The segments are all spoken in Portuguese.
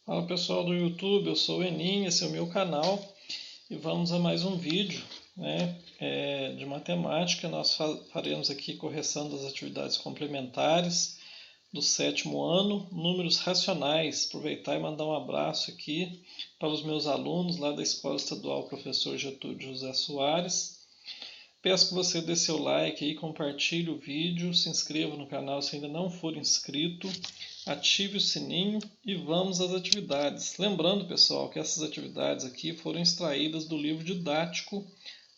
Fala pessoal do YouTube, eu sou o Enin, esse é o meu canal e vamos a mais um vídeo, de matemática. Nós faremos aqui correção das atividades complementares do 7º ano, números racionais. Aproveitar e mandar um abraço aqui para os meus alunos lá da Escola Estadual Professor Getúlio José Soares. Peço que você dê seu like aí, compartilhe o vídeo, se inscreva no canal se ainda não for inscrito, ative o sininho e vamos às atividades. Lembrando, pessoal, que essas atividades aqui foram extraídas do livro didático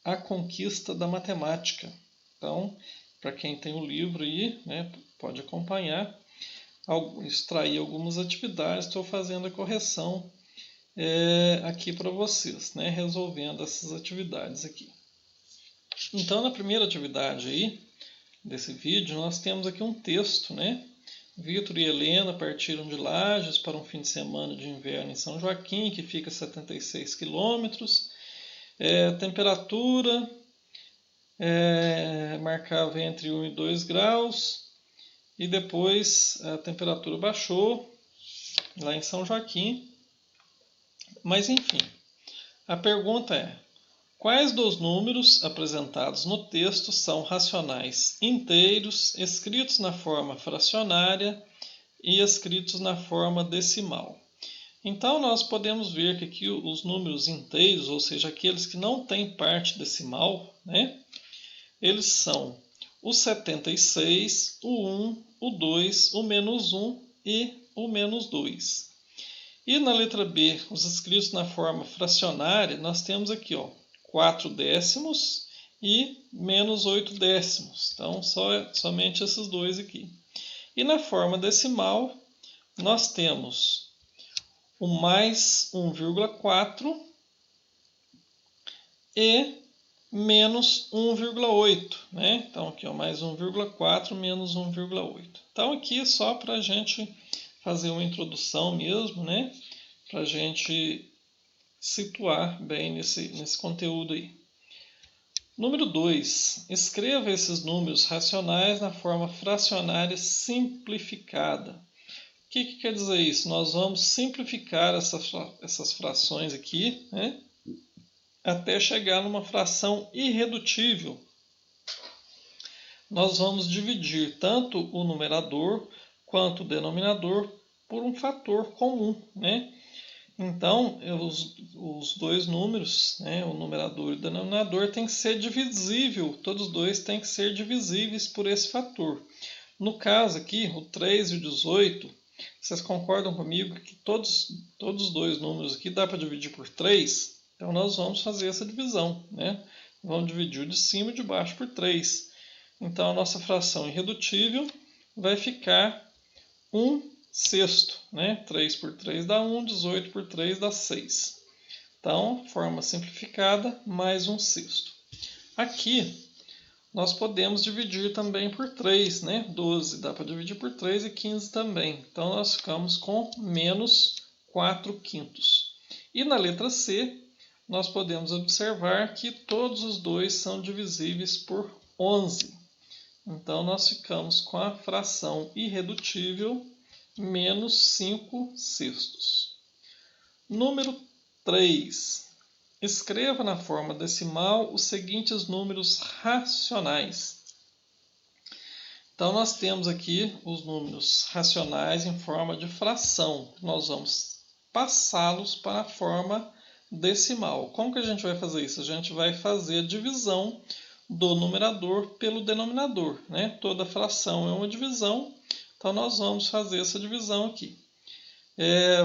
A Conquista da Matemática. Então, para quem tem o livro aí, pode acompanhar, extrair algumas atividades, estou fazendo a correção aqui para vocês, resolvendo essas atividades aqui. Então, na primeira atividade aí, desse vídeo, nós temos aqui um texto, Vitor e Helena partiram de Lages para um fim de semana de inverno em São Joaquim, que fica a 76 quilômetros. Temperatura marcava entre 1 e 2 graus. E depois a temperatura baixou lá em São Joaquim. Mas enfim, a pergunta é: quais dos números apresentados no texto são racionais inteiros, escritos na forma fracionária e escritos na forma decimal? Então, nós podemos ver que aqui os números inteiros, ou seja, aqueles que não têm parte decimal, eles são o 76, o 1, o 2, o menos 1 e o menos 2. E na letra B, os escritos na forma fracionária, nós temos aqui, 4 décimos e menos 8 décimos. Então, somente esses dois aqui. E na forma decimal, nós temos o mais 1,4 e menos 1,8. Então, aqui, mais 1,4 menos 1,8. Então, aqui é só para a gente fazer uma introdução mesmo, para a gente situar bem nesse conteúdo aí. Número 2. Escreva esses números racionais na forma fracionária simplificada. O que quer dizer isso? Nós vamos simplificar essas frações aqui, até chegar numa fração irredutível. Nós vamos dividir tanto o numerador quanto o denominador por um fator comum, Então, os dois números, o numerador e o denominador, tem que ser divisível, todos os dois têm que ser divisíveis por esse fator. No caso aqui, o 3 e o 18, vocês concordam comigo que todos os dois números aqui dá para dividir por 3? Então, nós vamos fazer essa divisão. Vamos dividir o de cima e o de baixo por 3. Então, a nossa fração irredutível vai ficar 1 sexto, 3 por 3 dá 1, 18 por 3 dá 6. Então, forma simplificada, mais 1 sexto. Aqui, nós podemos dividir também por 3, 12 dá para dividir por 3 e 15 também. Então, nós ficamos com menos 4 quintos. E na letra C, nós podemos observar que todos os dois são divisíveis por 11. Então, nós ficamos com a fração irredutível, menos 5 sextos. Número 3. Escreva na forma decimal os seguintes números racionais. Então, nós temos aqui os números racionais em forma de fração. Nós vamos passá-los para a forma decimal. Como que a gente vai fazer isso? A gente vai fazer a divisão do numerador pelo denominador. Toda fração é uma divisão. Então, nós vamos fazer essa divisão aqui.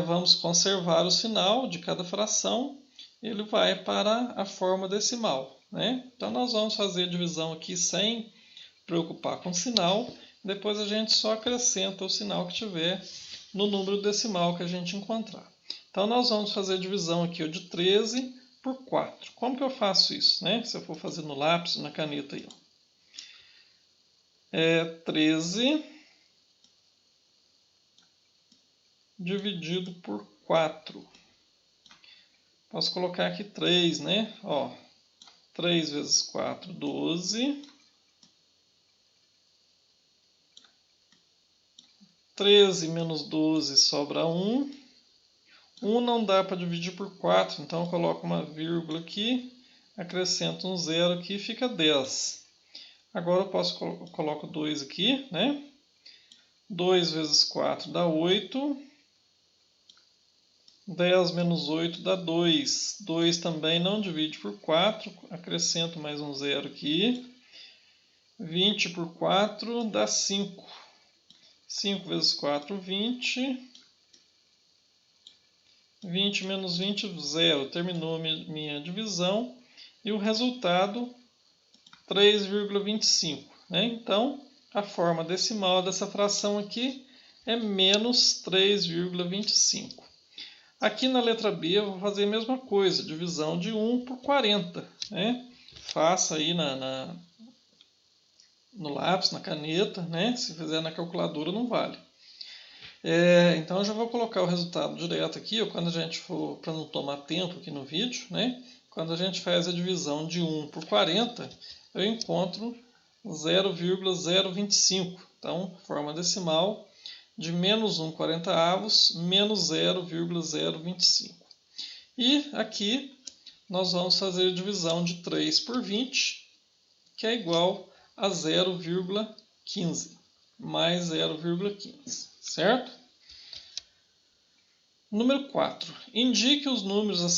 Vamos conservar o sinal de cada fração. Ele vai para a forma decimal. Então, nós vamos fazer a divisão aqui sem preocupar com o sinal. Depois, a gente só acrescenta o sinal que tiver no número decimal que a gente encontrar. Então, nós vamos fazer a divisão aqui de 13 por 4. Como que eu faço isso? Se eu for fazer no lápis, na caneta aí. 13... dividido por 4. Posso colocar aqui 3, 3 vezes 4, 12. 13 menos 12 sobra 1. 1 não dá para dividir por 4, então eu coloco uma vírgula aqui, acrescento um 0 aqui e fica 10. Agora eu coloco 2 aqui, né? 2 vezes 4 dá 8. 10 menos 8 dá 2. 2 também não divide por 4, acrescento mais um 0 aqui. 20 por 4 dá 5. 5 vezes 4, 20. 20 menos 20, 0. Terminou minha divisão. E o resultado, 3,25. Né? Então, a forma decimal dessa fração aqui é menos 3,25. Aqui na letra B eu vou fazer a mesma coisa, divisão de 1 por 40. Né? Faça aí no lápis, na caneta, né? Se fizer na calculadora não vale. Então eu já vou colocar o resultado direto aqui, quando a gente for, para não tomar tempo aqui no vídeo, né? Quando a gente faz a divisão de 1 por 40, eu encontro 0,025. Então, forma decimal de menos 1/40, menos 0,025. E aqui nós vamos fazer a divisão de 3 por 20, que é igual a 0,15, mais 0,15, certo? Número 4. Identifique os números a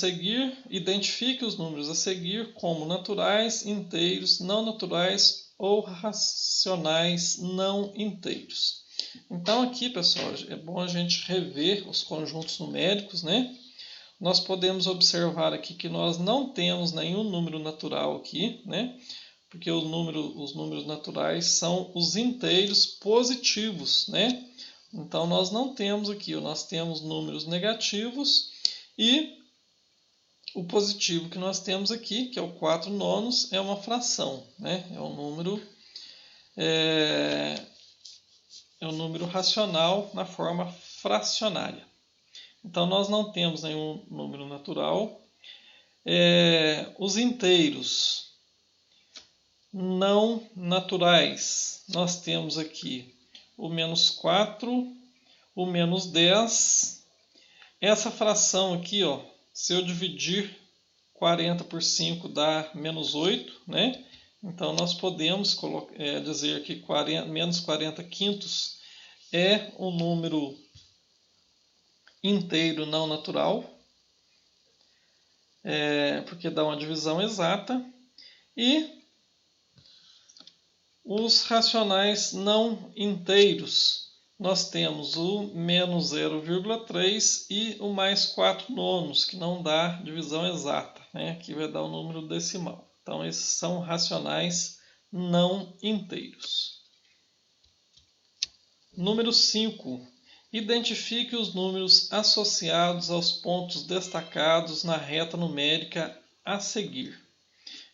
seguir como naturais, inteiros, não naturais ou racionais não inteiros. Então aqui, pessoal, é bom a gente rever os conjuntos numéricos, né? Nós podemos observar aqui que nós não temos nenhum número natural aqui, né? Porque os números naturais são os inteiros positivos, né? Então, nós não temos aqui, nós temos números negativos e o positivo que nós temos aqui, que é o 4/9, é uma fração, né? É um número racional na forma fracionária. Então, nós não temos nenhum número natural. Os inteiros não naturais, nós temos aqui o menos 4, o menos 10. Essa fração aqui, ó, se eu dividir 40 por 5 dá menos 8, né? Então, nós podemos dizer que menos 40 quintos é um número inteiro não natural, porque dá uma divisão exata. E os racionais não inteiros, nós temos o menos 0,3 e o mais 4/9, que não dá divisão exata, né? Aqui vai dar um número decimal. Então, esses são racionais não inteiros. Número 5. Identifique os números associados aos pontos destacados na reta numérica a seguir.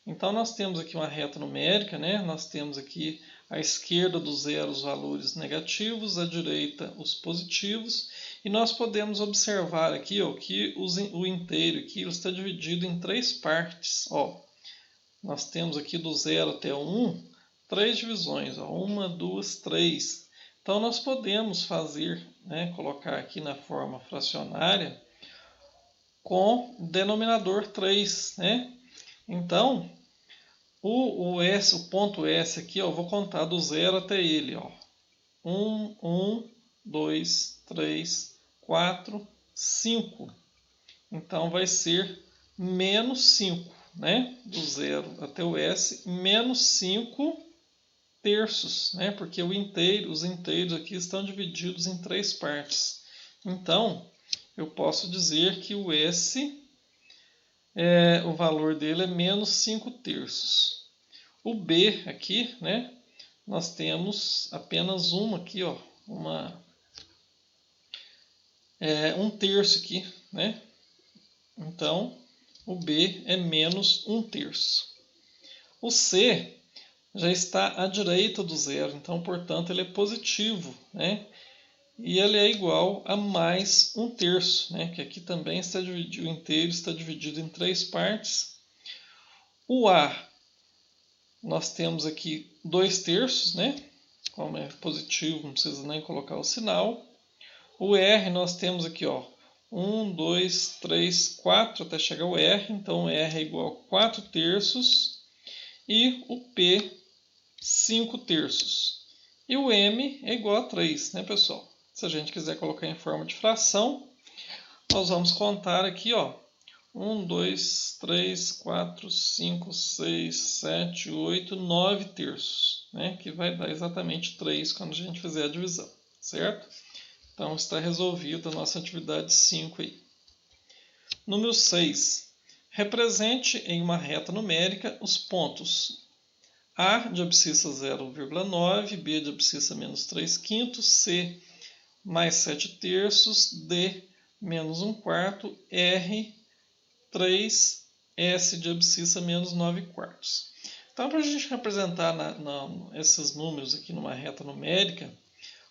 Então, nós temos aqui uma reta numérica, né? Nós temos aqui à esquerda do zero os valores negativos, à direita os positivos. E nós podemos observar aqui que o inteiro aqui está dividido em 3 partes. Nós temos aqui do 0 até o 1, 3 divisões. 1, 2, 3. Então, nós podemos fazer, né, colocar aqui na forma fracionária com denominador 3, né? Então, o ponto S aqui, eu vou contar do 0 até ele. 1, 2, 3, 4, 5. Então, vai ser menos 5, né? Do 0 até o S, menos 5 terços, né? Porque os inteiros aqui estão divididos em 3 partes. Então, eu posso dizer que o S... o valor dele é menos 5 terços. O B aqui, né, nós temos apenas uma aqui, um terço aqui, né? Então, o B é menos 1 terço. O C já está à direita do zero, então, portanto, ele é positivo, né? E ele é igual a mais 1 terço, né? Que aqui também está dividido, o inteiro está dividido em 3 partes. O A, nós temos aqui 2 terços, né? Como é positivo, não precisa nem colocar o sinal. O R, nós temos aqui, 1, 2, 3, 4 até chegar o R. Então, R é igual a 4 terços e o P 5 terços. E o M é igual a 3, né, pessoal? Se a gente quiser colocar em forma de fração, nós vamos contar aqui, ó. 1, 2, 3, 4, 5, 6, 7, 8, 9 terços, né? Que vai dar exatamente 3 quando a gente fizer a divisão, certo? Então, está resolvida a nossa atividade 5 aí. Número 6. Represente em uma reta numérica os pontos A de abscissa 0,9, B de abscissa menos 3 quintos, C mais 7 terços, D menos 1 quarto, R 3, S de abscissa menos 9 quartos. Então, para a gente representar esses números aqui numa reta numérica,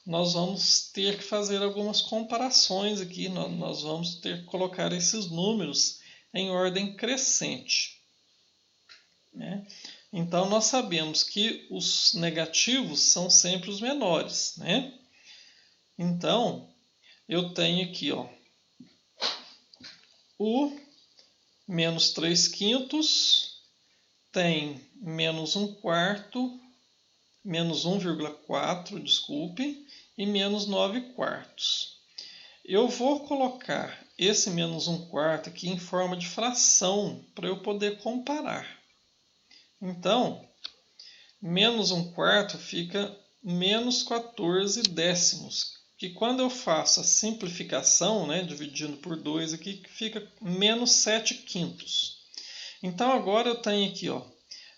nós vamos ter que fazer algumas comparações aqui, nós vamos ter que colocar esses números em ordem crescente, né? Então, nós sabemos que os negativos são sempre os menores, né? Então, eu tenho aqui, ó, o menos 3 quintos tem menos 1 quarto, menos 1,4, desculpe, e menos 9 quartos. Eu vou colocar esse menos 1 quarto aqui em forma de fração para eu poder comparar. Então, menos 1 quarto fica menos 14 décimos, que quando eu faço a simplificação, né, dividindo por 2 aqui, fica menos 7 quintos. Então, agora eu tenho aqui, ó,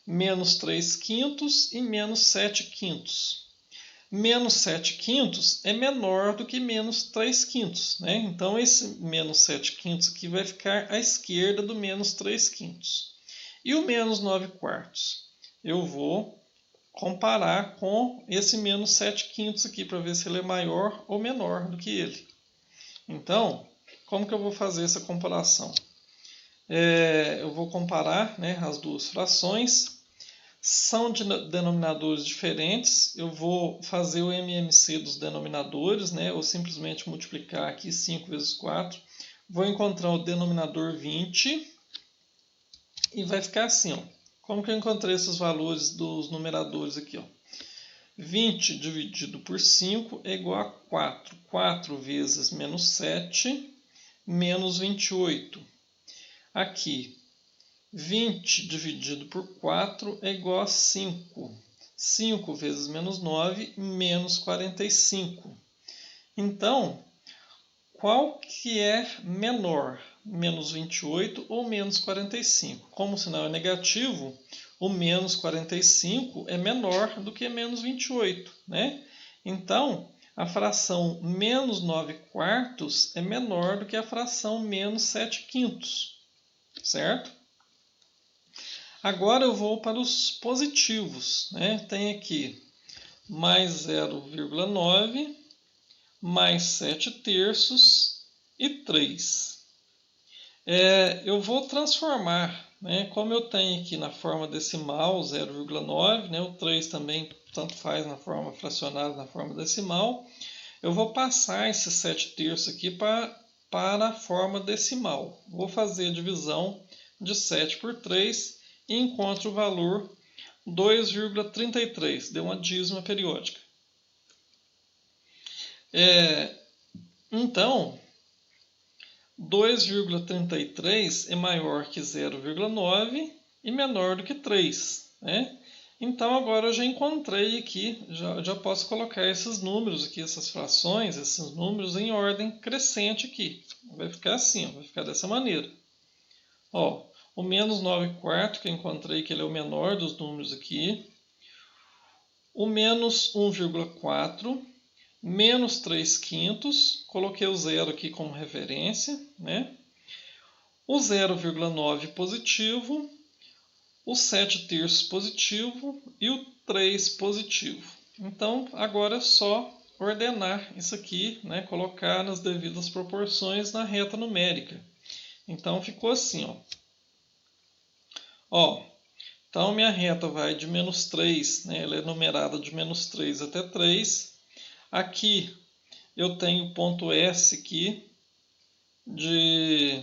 menos 3 quintos e menos 7 quintos. Menos 7 quintos é menor do que menos 3 quintos, né? Então, esse menos 7 quintos aqui vai ficar à esquerda do menos 3 quintos. E o menos 9 quartos? Eu vou comparar com esse menos 7 quintos aqui para ver se ele é maior ou menor do que ele. Então, como que eu vou fazer essa comparação? Eu vou comparar, né, as duas frações. São de denominadores diferentes. Eu vou fazer o MMC dos denominadores, né, ou simplesmente multiplicar aqui 5 vezes 4. Vou encontrar o denominador 20 e vai ficar assim, ó. Como que eu encontrei esses valores dos numeradores aqui, ó? 20 dividido por 5 é igual a 4. 4 vezes menos 7, menos 28. Aqui, 20 dividido por 4 é igual a 5. 5 vezes menos 9, menos 45. Então, qual que é menor? Menos 28 ou menos 45? Como o sinal é negativo, o menos 45 é menor do que menos 28, né? Então, a fração menos 9 quartos é menor do que a fração menos 7 quintos, certo? Agora eu vou para os positivos, né? Tem aqui mais 0,9, mais 7 terços e 3. Eu vou transformar, né? Como eu tenho aqui na forma decimal 0,9, né? O 3 também tanto faz na forma fracionária, na forma decimal. Eu vou passar esse 7 terços aqui para a forma decimal. Vou fazer a divisão de 7 por 3 e encontro o valor 2,33. Deu uma dízima periódica. Então, 2,33 é maior que 0,9 e menor do que 3, né? Então, agora eu já encontrei aqui, já posso colocar esses números aqui, essas frações, esses números em ordem crescente aqui. Vai ficar assim, vai ficar dessa maneira. Ó, o menos 9 quartos, que eu encontrei que ele é o menor dos números aqui. O menos 1,4, menos 3 quintos, coloquei o zero aqui como referência, né? O 0,9 positivo, o 7 terços positivo e o 3 positivo. Então, agora é só ordenar isso aqui, né? Colocar nas devidas proporções na reta numérica. Então, ficou assim, ó. Então, minha reta vai de menos 3, né? Ela é numerada de menos 3 até 3. Aqui eu tenho o ponto S aqui, de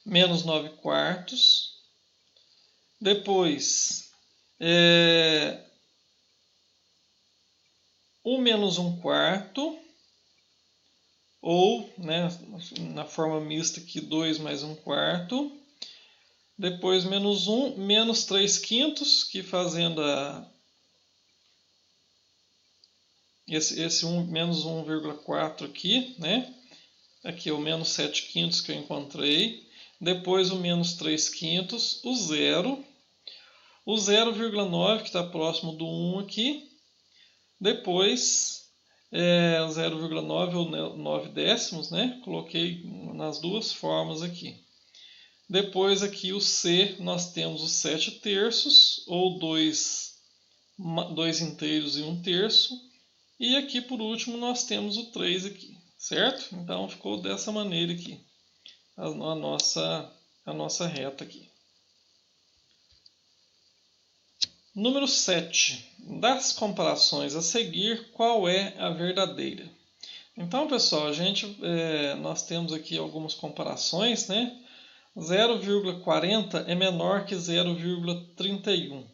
menos 9 quartos. Depois, o menos 1 quarto, ou, né, na forma mista aqui, 2 mais 1 quarto. Depois, menos 1, menos 3 quintos, que fazendo esse 1, menos 1,4 aqui, né? Aqui é o menos 7 quintos que eu encontrei. Depois o menos 3 quintos, o zero. O 0,9 que está próximo do 1 aqui. Depois, o 0,9 ou 9 décimos, né? Coloquei nas duas formas aqui. Depois aqui o C, nós temos os 7 terços, ou 2 inteiros e 1 terço. E aqui por último nós temos o 3 aqui, certo? Então ficou dessa maneira aqui, a nossa reta aqui. Número 7. Das comparações a seguir, qual é a verdadeira? Então, pessoal, nós temos aqui algumas comparações, né? 0,40 é menor que 0,31.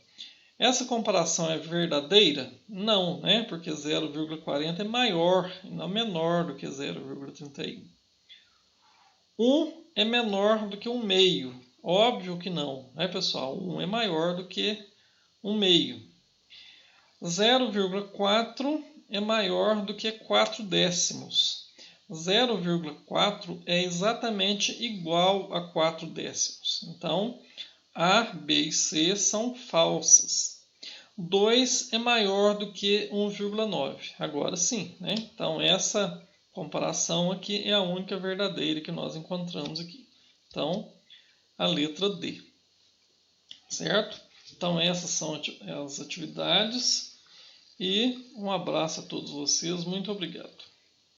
Essa comparação é verdadeira? Não, né? Porque 0,40 é maior e não menor do que 0,31. 1 é menor do que 1 meio. Óbvio que não, né, pessoal? 1 é maior do que 1 meio. 0,4 é maior do que 4 décimos. 0,4 é exatamente igual a 4 décimos. Então, A, B e C são falsas. 2 é maior do que 1,9. Agora sim, né? Então, essa comparação aqui é a única verdadeira que nós encontramos aqui. Então, a letra D. Certo? Então, essas são as atividades. E um abraço a todos vocês. Muito obrigado.